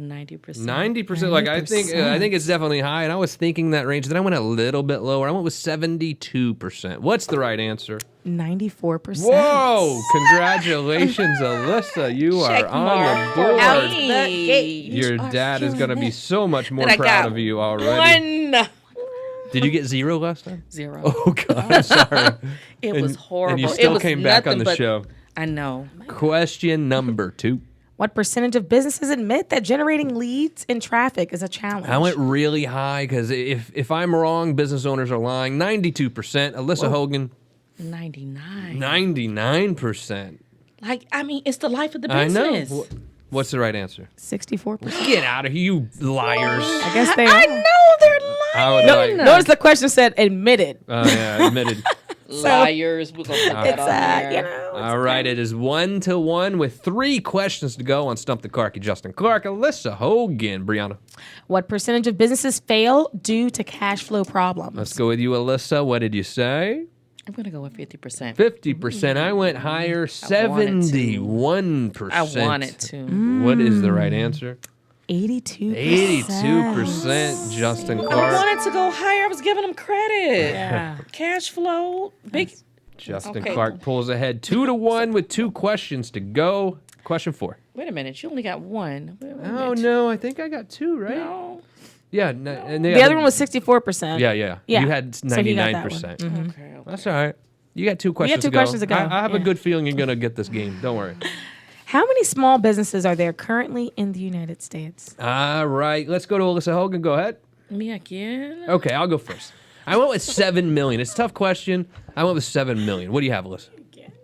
[SPEAKER 3] 90%.
[SPEAKER 2] 90%. Like I think it's definitely high, and I was thinking that range. Then I went a little bit lower. I went with 72%. What's the right answer?
[SPEAKER 1] 94%.
[SPEAKER 2] Whoa! Congratulations, Alyssa. You are
[SPEAKER 3] Check
[SPEAKER 2] on
[SPEAKER 3] mark
[SPEAKER 2] the
[SPEAKER 3] for
[SPEAKER 2] board.
[SPEAKER 3] me.
[SPEAKER 2] Your dad is going to be so much more
[SPEAKER 3] Then I
[SPEAKER 2] proud
[SPEAKER 3] got
[SPEAKER 2] of you already.
[SPEAKER 3] 1.
[SPEAKER 2] Did you get 0 last time?
[SPEAKER 3] 0.
[SPEAKER 2] Oh God, I'm sorry.
[SPEAKER 3] It
[SPEAKER 2] And-
[SPEAKER 3] was horrible.
[SPEAKER 2] And you
[SPEAKER 3] It
[SPEAKER 2] still
[SPEAKER 3] was
[SPEAKER 2] came back on
[SPEAKER 3] nothing
[SPEAKER 2] the
[SPEAKER 3] but-
[SPEAKER 2] show.
[SPEAKER 3] I know.
[SPEAKER 2] Question number 2.
[SPEAKER 1] What percentage of businesses admit that generating leads and traffic is a challenge?
[SPEAKER 2] I went really high because if I'm wrong, business owners are lying. 92%. Alyssa Hogan,
[SPEAKER 3] 99.
[SPEAKER 2] 99%.
[SPEAKER 3] Like, I mean, it's the life of the
[SPEAKER 2] I
[SPEAKER 3] business.
[SPEAKER 2] know. What's the right answer?
[SPEAKER 1] 64%.
[SPEAKER 2] Get out of here, you liars.
[SPEAKER 1] I guess they
[SPEAKER 3] I
[SPEAKER 1] are.
[SPEAKER 3] know they're
[SPEAKER 2] I would
[SPEAKER 3] lying.
[SPEAKER 2] like.
[SPEAKER 1] Notice the question said admitted.
[SPEAKER 2] Oh yeah, admitted.
[SPEAKER 3] Liars. We're going to put that
[SPEAKER 1] It's
[SPEAKER 3] on there.
[SPEAKER 1] you know.
[SPEAKER 2] All right, it is 1-1 with 3 questions to go on Stump the Clarkie. Justin Clark, Alyssa Hogan, Brianna.
[SPEAKER 1] What percentage of businesses fail due to cash flow problems?
[SPEAKER 2] Let's go with you, Alyssa. What did you say?
[SPEAKER 3] I'm going to go with 50%.
[SPEAKER 2] 50%. I went higher, 71%.
[SPEAKER 3] I wanted to.
[SPEAKER 2] What is the right answer?
[SPEAKER 1] 82%.
[SPEAKER 2] 82%, Justin
[SPEAKER 3] I
[SPEAKER 2] Clark.
[SPEAKER 3] wanted to go higher. I was giving them credit.
[SPEAKER 1] Yeah.
[SPEAKER 3] Cash flow. Big.
[SPEAKER 2] Justin
[SPEAKER 3] Okay.
[SPEAKER 2] Clark pulls ahead 2-1 with 2 questions to go. Question 4.
[SPEAKER 3] Wait a minute. You only got 1. Wait a
[SPEAKER 2] Oh,
[SPEAKER 3] minute.
[SPEAKER 2] no, I think I got 2, right?
[SPEAKER 3] No.
[SPEAKER 2] Yeah. No, and
[SPEAKER 1] The other one was 64%.
[SPEAKER 2] Yeah. You had
[SPEAKER 1] So he got that
[SPEAKER 2] 99%.
[SPEAKER 1] one.
[SPEAKER 3] Okay.
[SPEAKER 2] That's all right. You got 2 questions
[SPEAKER 1] two
[SPEAKER 2] to go.
[SPEAKER 1] questions to go,
[SPEAKER 2] I have a
[SPEAKER 1] yeah.
[SPEAKER 2] good feeling you're going to get this game. Don't worry.
[SPEAKER 1] How many small businesses are there currently in the United States?
[SPEAKER 2] All right. Let's go to Alyssa Hogan. Go ahead.
[SPEAKER 3] Me again?
[SPEAKER 2] Okay, I'll go first. I went with 7 million. It's a tough question. I went with 7 million. What do you have, Alyssa?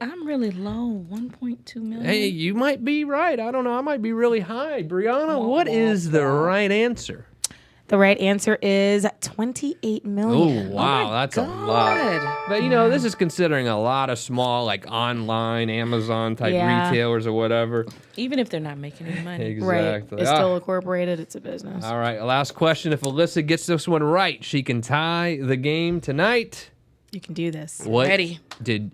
[SPEAKER 3] I'm really low. 1.2 million.
[SPEAKER 2] Hey, you might be right. I don't know. I might be really high. Brianna, what is the right answer?
[SPEAKER 1] The right answer is 28
[SPEAKER 2] Oh,
[SPEAKER 1] million.
[SPEAKER 2] wow. That's a lot. But, this is considering a lot of small, like, online, Amazon-type
[SPEAKER 1] Yeah.
[SPEAKER 2] retailers or whatever.
[SPEAKER 3] Even if they're not making any money.
[SPEAKER 2] Exactly.
[SPEAKER 1] Right. It's
[SPEAKER 2] Ah.
[SPEAKER 1] still incorporated. It's a business.
[SPEAKER 2] All right, last question. If Alyssa gets this one right, she can tie the game tonight.
[SPEAKER 1] You can do this.
[SPEAKER 2] What
[SPEAKER 3] Ready.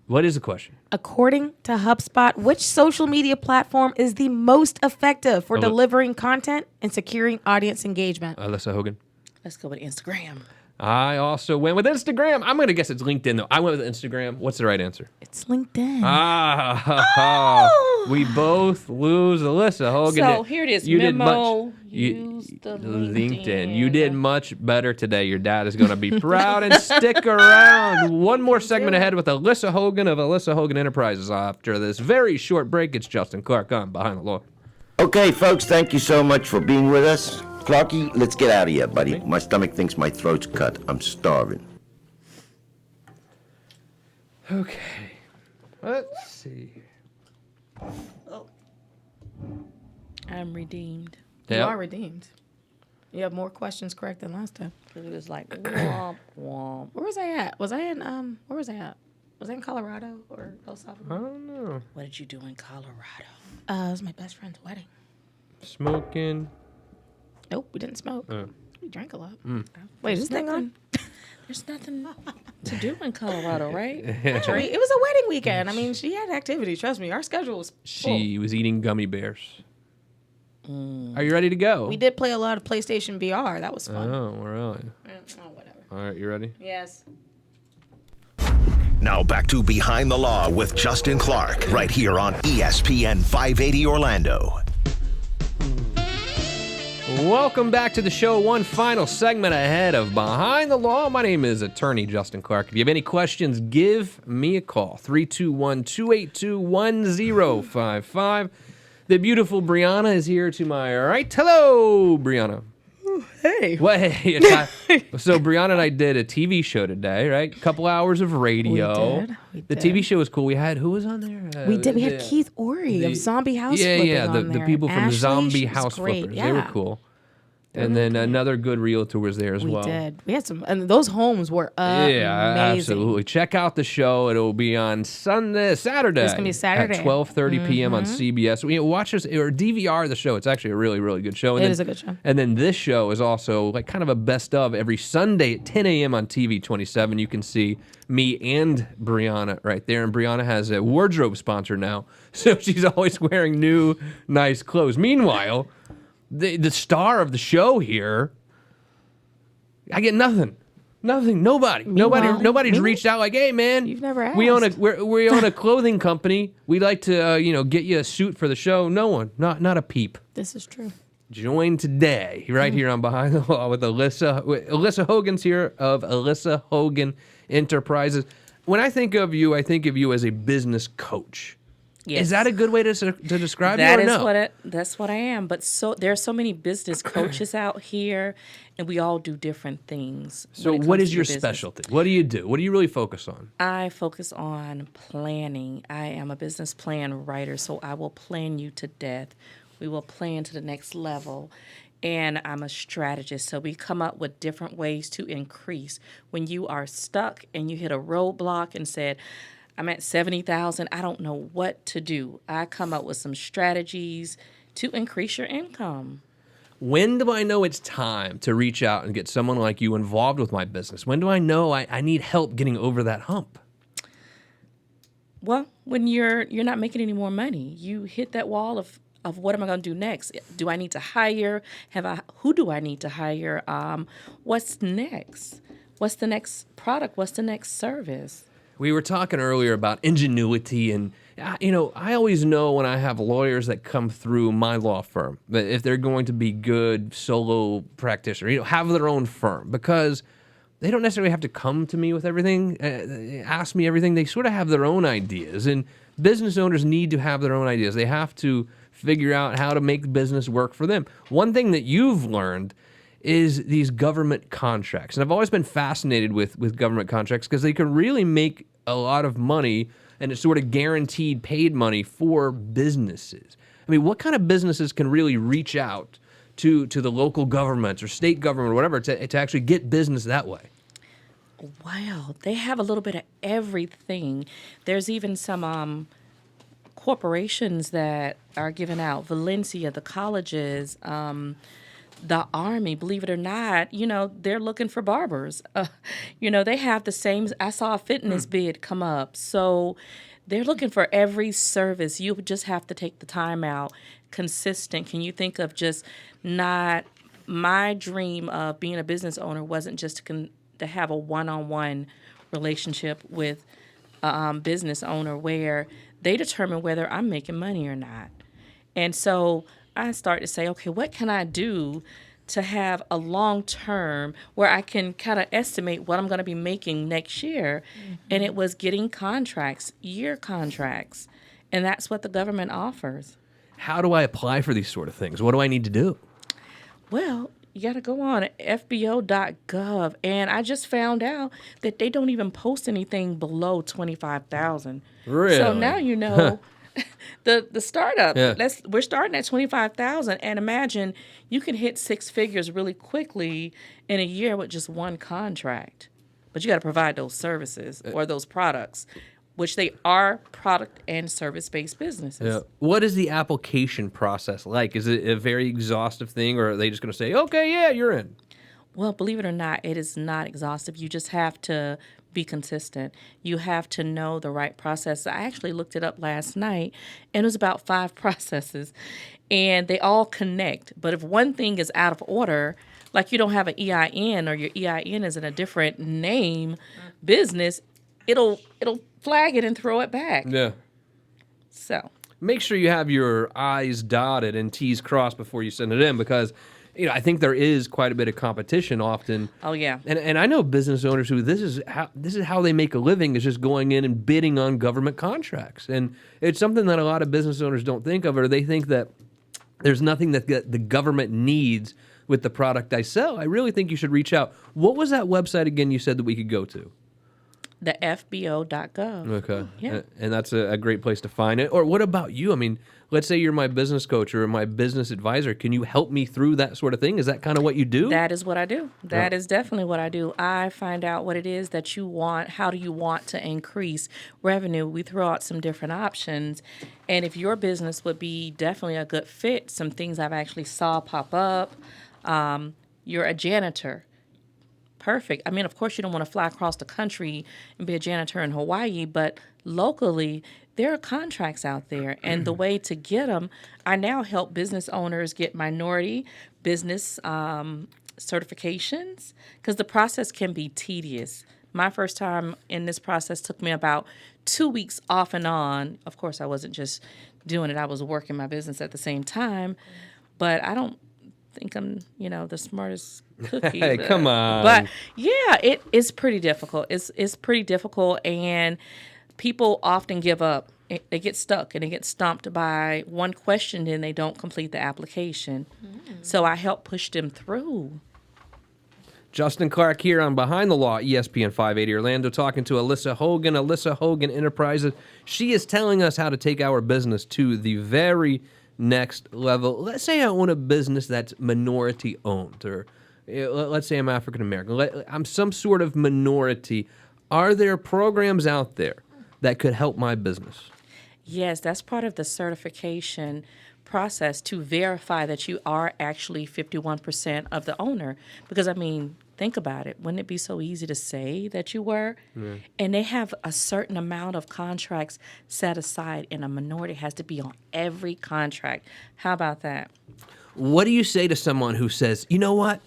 [SPEAKER 2] What is the question?
[SPEAKER 1] According to HubSpot, which social media platform is the most effective for delivering content and securing audience engagement?
[SPEAKER 2] Alyssa Hogan.
[SPEAKER 3] Let's go with Instagram.
[SPEAKER 2] I also went with Instagram. I'm going to guess it's LinkedIn, though. I went with Instagram. What's the right answer?
[SPEAKER 1] It's LinkedIn.
[SPEAKER 2] We both lose. Alyssa Hogan.
[SPEAKER 3] So here it is.
[SPEAKER 2] You did
[SPEAKER 3] Memo.
[SPEAKER 2] much.
[SPEAKER 3] Use the LinkedIn.
[SPEAKER 2] You did much better today. Your dad is going to be proud and stick around. One more segment ahead with Alyssa Hogan of Alyssa Hogan Enterprises. After this very short break, it's Justin Clark on Behind the Law.
[SPEAKER 5] Okay, folks, thank you so much for being with us. Clarky, let's get out of here, buddy. My stomach thinks my throat's cut. I'm starving.
[SPEAKER 2] Okay. Let's see.
[SPEAKER 3] I'm redeemed.
[SPEAKER 1] You
[SPEAKER 2] Yep.
[SPEAKER 1] are redeemed. You have more questions correct than last time.
[SPEAKER 3] It was like womp womp.
[SPEAKER 1] Where was I at? Was I in where was I at? Was I in Colorado or El Salvador?
[SPEAKER 2] I don't know.
[SPEAKER 3] What did you do in Colorado?
[SPEAKER 1] It was my best friend's wedding.
[SPEAKER 2] Smoking.
[SPEAKER 1] Nope, we didn't smoke.
[SPEAKER 2] Oh.
[SPEAKER 1] We drank a lot. Wait, is this thing on?
[SPEAKER 3] There's nothing to do in Colorado, right?
[SPEAKER 1] It was a wedding weekend. I mean, she had activities. Trust me, our schedule was full.
[SPEAKER 2] She was eating gummy bears. Are you ready to go?
[SPEAKER 1] We did play a lot of PlayStation VR. That was fun.
[SPEAKER 2] Oh, really?
[SPEAKER 1] Oh, whatever.
[SPEAKER 2] All right, you ready?
[SPEAKER 1] Yes.
[SPEAKER 4] Now back to Behind the Law with Justin Clark, right here on ESPN 580 Orlando.
[SPEAKER 2] Welcome back to the show. One final segment ahead of Behind the Law. My name is Attorney Justin Clark. If you have any questions, give me a call. 321-282-1055. The beautiful Brianna is here to my right. Hello, Brianna.
[SPEAKER 1] Hey.
[SPEAKER 2] Well, hey, so Brianna and I did a TV show today, right? A couple hours of radio.
[SPEAKER 1] We
[SPEAKER 2] The
[SPEAKER 1] did.
[SPEAKER 2] TV show was cool. We had, who was on there?
[SPEAKER 1] We did. We had Keith Ori of Zombie House Flipping
[SPEAKER 2] Yeah,
[SPEAKER 1] on
[SPEAKER 2] the
[SPEAKER 1] there.
[SPEAKER 2] people from
[SPEAKER 1] Ashley,
[SPEAKER 2] Zombie
[SPEAKER 1] she was
[SPEAKER 2] House
[SPEAKER 1] great.
[SPEAKER 2] Flippers.
[SPEAKER 1] Yeah.
[SPEAKER 2] They were cool. And then another good realtor was there as
[SPEAKER 1] We
[SPEAKER 2] well.
[SPEAKER 1] did. We had some, and those homes were
[SPEAKER 2] Yeah,
[SPEAKER 1] amazing.
[SPEAKER 2] absolutely. Check out the show. It'll be on Saturday.
[SPEAKER 1] It's gonna be Saturday.
[SPEAKER 2] at 12:30 p.m. on CBS. Watch us or DVR the show. It's actually a really, really good show. And
[SPEAKER 1] It
[SPEAKER 2] then,
[SPEAKER 1] is a good show.
[SPEAKER 2] And then this show is also like kind of a best of every Sunday at 10 a.m. on TV 27. You can see me and Brianna right there. And Brianna has a wardrobe sponsor now, so she's always wearing new, nice clothes. Meanwhile, the star of the show here, I get nothing. Nothing. Nobody's
[SPEAKER 1] Meanwhile-
[SPEAKER 2] reached out like, hey man,
[SPEAKER 1] You've never
[SPEAKER 2] we own
[SPEAKER 1] asked.
[SPEAKER 2] we own a clothing company. We'd like to get you a suit for the show. No one, not a peep.
[SPEAKER 1] This is true.
[SPEAKER 2] Join today right here on Behind the Law with Alyssa. Alyssa Hogan's here of Alyssa Hogan Enterprises. When I think of you as a business coach.
[SPEAKER 3] Yes.
[SPEAKER 2] Is that a good way to describe
[SPEAKER 3] That
[SPEAKER 2] you or
[SPEAKER 3] is
[SPEAKER 2] no?
[SPEAKER 3] that's what I am. But there are so many business coaches out here, and we all do different things.
[SPEAKER 2] So
[SPEAKER 3] when it
[SPEAKER 2] what
[SPEAKER 3] comes
[SPEAKER 2] is
[SPEAKER 3] to
[SPEAKER 2] your
[SPEAKER 3] business.
[SPEAKER 2] specialty? What do you do? What do you really focus on?
[SPEAKER 3] I focus on planning. I am a business plan writer, so I will plan you to death. We will plan to the next level. And I'm a strategist, so we come up with different ways to increase. When you are stuck and you hit a roadblock and said, I'm at 70,000, I don't know what to do. I come up with some strategies to increase your income.
[SPEAKER 2] When do I know it's time to reach out and get someone like you involved with my business? When do I know I need help getting over that hump?
[SPEAKER 3] Well, when you're not making any more money, you hit that wall of what am I going to do next? Do I need to hire? Who do I need to hire? What's next? What's the next product? What's the next service?
[SPEAKER 2] We were talking earlier about ingenuity, and I always know when I have lawyers that come through my law firm that if they're going to be good solo practitioners, have their own firm, because they don't necessarily have to come to me with everything, ask me everything. They sort of have their own ideas, and business owners need to have their own ideas. They have to figure out how to make business work for them. One thing that you've learned is these government contracts. And I've always been fascinated with government contracts because they can really make a lot of money, and it's sort of guaranteed paid money for businesses. I mean, what kind of businesses can really reach out to the local governments or state government or whatever to actually get business that way?
[SPEAKER 3] Wow, they have a little bit of everything. There's even some corporations that are giving out Valencia, the colleges, the Army, believe it or not, they're looking for barbers. They have the same. I saw a fitness bid come up. So they're looking for every service. You just have to take the time out. Consistent. Can you think of just not my dream of being a business owner wasn't just to have a one-on-one relationship with a business owner where they determine whether I'm making money or not. And so I started to say, okay, what can I do to have a long term where I can kind of estimate what I'm going to be making next year? Mm-hmm. And it was getting contracts, year contracts. And that's what the government offers.
[SPEAKER 2] How do I apply for these sort of things? What do I need to do?
[SPEAKER 3] Well, you got to go on fbo.gov. And I just found out that they don't even post anything below 25,000.
[SPEAKER 2] Really?
[SPEAKER 3] So now you know. The startup,
[SPEAKER 2] Yeah.
[SPEAKER 3] we're starting at 25,000, and imagine you can hit six figures really quickly in a year with just one contract. But you got to provide those services or those products, which they are product and service-based businesses.
[SPEAKER 2] Yeah. What is the application process like? Is it a very exhaustive thing, or are they just going to say, okay, yeah, you're in?
[SPEAKER 3] Well, believe it or not, it is not exhaustive. You just have to be consistent. You have to know the right process. I actually looked it up last night, and it was about 5 processes, and they all connect. But if one thing is out of order, like you don't have an EIN or your EIN is in a different name business, it'll flag it and throw it back.
[SPEAKER 2] Yeah.
[SPEAKER 3] So
[SPEAKER 2] Make sure you have your I's dotted and T's crossed before you send it in, because I think there is quite a bit of competition often.
[SPEAKER 3] oh yeah.
[SPEAKER 2] And I know business owners who this is how they make a living, is just going in and bidding on government contracts. And it's something that a lot of business owners don't think of, or they think that there's nothing that the government needs with the product I sell. I really think you should reach out. What was that website again you said that we could go to?
[SPEAKER 3] The FBO.gov.
[SPEAKER 2] Okay.
[SPEAKER 3] Yeah.
[SPEAKER 2] And that's a great place to find it. Or what about you? I mean, let's say you're my business coach or my business advisor. Can you help me through that sort of thing? Is that kind of what you do?
[SPEAKER 3] That is what I do. That is definitely what I do. I find out what it is that you want. How do you want to increase revenue? We throw out some different options. And if your business would be definitely a good fit, some things I've actually saw pop up. You're a janitor. Perfect. I mean, of course, you don't want to fly across the country and be a janitor in Hawaii, but locally, there are contracts out there. And the way to get them, I now help business owners get minority business certifications, because the process can be tedious. My first time in this process took me about 2 weeks off and on. Of course, I wasn't just doing it. I was working my business at the same time. But I don't think I'm, the smartest cookie.
[SPEAKER 2] Hey, come on.
[SPEAKER 3] But yeah, it is pretty difficult. It's pretty difficult, and people often give up. They get stuck and they get stumped by one question, and they don't complete the application. So I help push them through.
[SPEAKER 2] Justin Clark here on Behind the Law, ESPN 580 Orlando, talking to Alyssa Hogan, Alyssa Hogan Enterprises. She is telling us how to take our business to the very next level. Let's say I own a business that's minority owned, or let's say I'm African American. I'm some sort of minority. Are there programs out there that could help my business?
[SPEAKER 3] Yes, that's part of the certification process, to verify that you are actually 51% of the owner. Because, I mean, think about it. Wouldn't it be so easy to say that you were? Yeah. And they have a certain amount of contracts set aside, and a minority has to be on every contract. How about that?
[SPEAKER 2] What do you say to someone who says, you know what?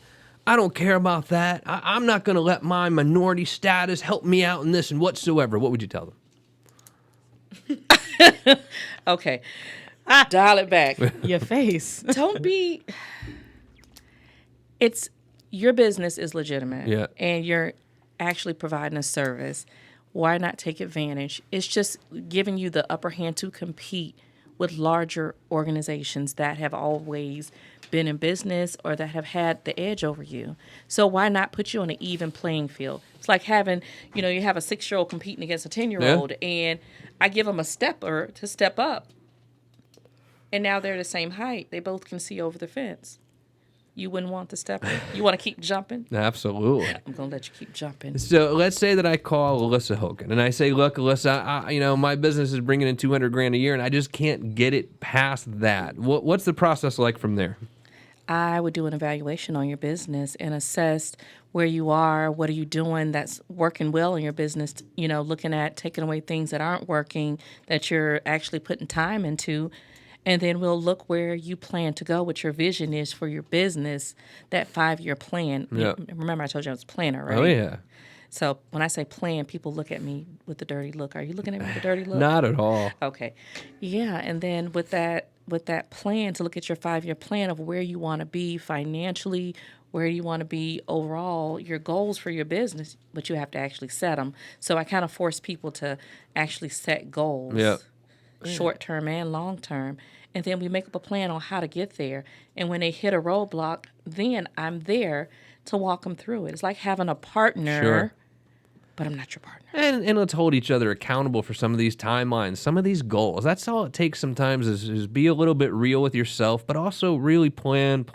[SPEAKER 2] I don't care about that. I'm not going to let my minority status help me out in this and whatsoever. What would you tell them?
[SPEAKER 3] Okay. Dial it back.
[SPEAKER 1] Your face.
[SPEAKER 3] Don't be. It's your business is legitimate.
[SPEAKER 2] Yeah.
[SPEAKER 3] And you're actually providing a service. Why not take advantage? It's just giving you the upper hand to compete with larger organizations that have always been in business or that have had the edge over you. So why not put you on an even playing field? It's like having, you have a 6-year-old competing against a 10-year-old, and I give them a stepper to step up. And now they're the same height. They both can see over the fence. You wouldn't want the stepper? You want to keep jumping?
[SPEAKER 2] Absolutely.
[SPEAKER 3] I'm going to let you keep jumping.
[SPEAKER 2] So let's say that I call Alyssa Hogan and I say, look, Alyssa, my business is bringing in $200,000 a year and I just can't get it past that. What's the process like from there?
[SPEAKER 3] I would do an evaluation on your business and assess where you are, what are you doing that's working well in your business, looking at taking away things that aren't working, that you're actually putting time into. And then we'll look where you plan to go, what your vision is for your business, that 5-year plan.
[SPEAKER 2] Yep.
[SPEAKER 3] Remember I told you I was a planner, right?
[SPEAKER 2] Oh, yeah.
[SPEAKER 3] So when I say plan, people look at me with the dirty look. Are you looking at me with the dirty look?
[SPEAKER 2] Not at all.
[SPEAKER 3] Okay. Yeah, and then with that plan, to look at your 5-year plan of where you want to be financially, where you want to be overall, your goals for your business, but you have to actually set them. So I kind of force people to actually set goals.
[SPEAKER 2] Yep.
[SPEAKER 3] Short term and long term. And then we make up a plan on how to get there. And when they hit a roadblock, then I'm there to walk them through it. It's like having a partner,
[SPEAKER 2] Sure.
[SPEAKER 3] but I'm not your partner.
[SPEAKER 2] And let's hold each other accountable for some of these timelines, some of these goals. That's all it takes sometimes is be a little bit real with yourself, but also really plan,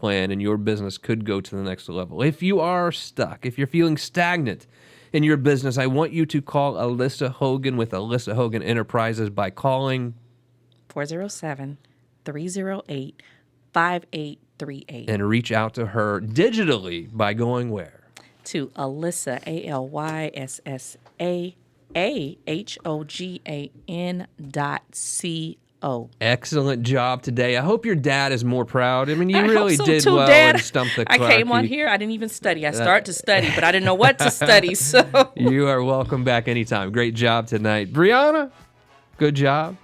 [SPEAKER 2] and your business could go to the next level. If you are stuck, if you're feeling stagnant in your business, I want you to call Alyssa Hogan with Alyssa Hogan Enterprises by calling
[SPEAKER 3] 407-308-5825. 538.
[SPEAKER 2] And reach out to her digitally by going where?
[SPEAKER 3] To Alyssa, ALYSSAAHOGAN.co.
[SPEAKER 2] Excellent job today. I hope your dad is more proud. I mean, you
[SPEAKER 3] I
[SPEAKER 2] really
[SPEAKER 3] hope so
[SPEAKER 2] did
[SPEAKER 3] too,
[SPEAKER 2] well
[SPEAKER 3] Dad.
[SPEAKER 2] in Stump the
[SPEAKER 3] I came on
[SPEAKER 2] Clerky.
[SPEAKER 3] here. I didn't even study. I started to study, but I didn't know what to study. So
[SPEAKER 2] You are welcome back anytime. Great job tonight. Brianna, good job.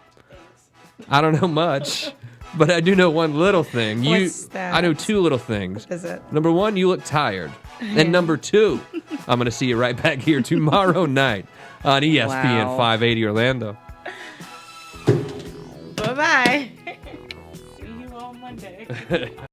[SPEAKER 2] I don't know much, but I do know one little thing.
[SPEAKER 1] What's that?
[SPEAKER 2] I know two little things.
[SPEAKER 1] Is it?
[SPEAKER 2] Number one, you look tired. And number two, I'm going to see you right back here tomorrow night on ESPN
[SPEAKER 3] Wow.
[SPEAKER 2] 580 Orlando.
[SPEAKER 1] Bye-bye. See you on Monday.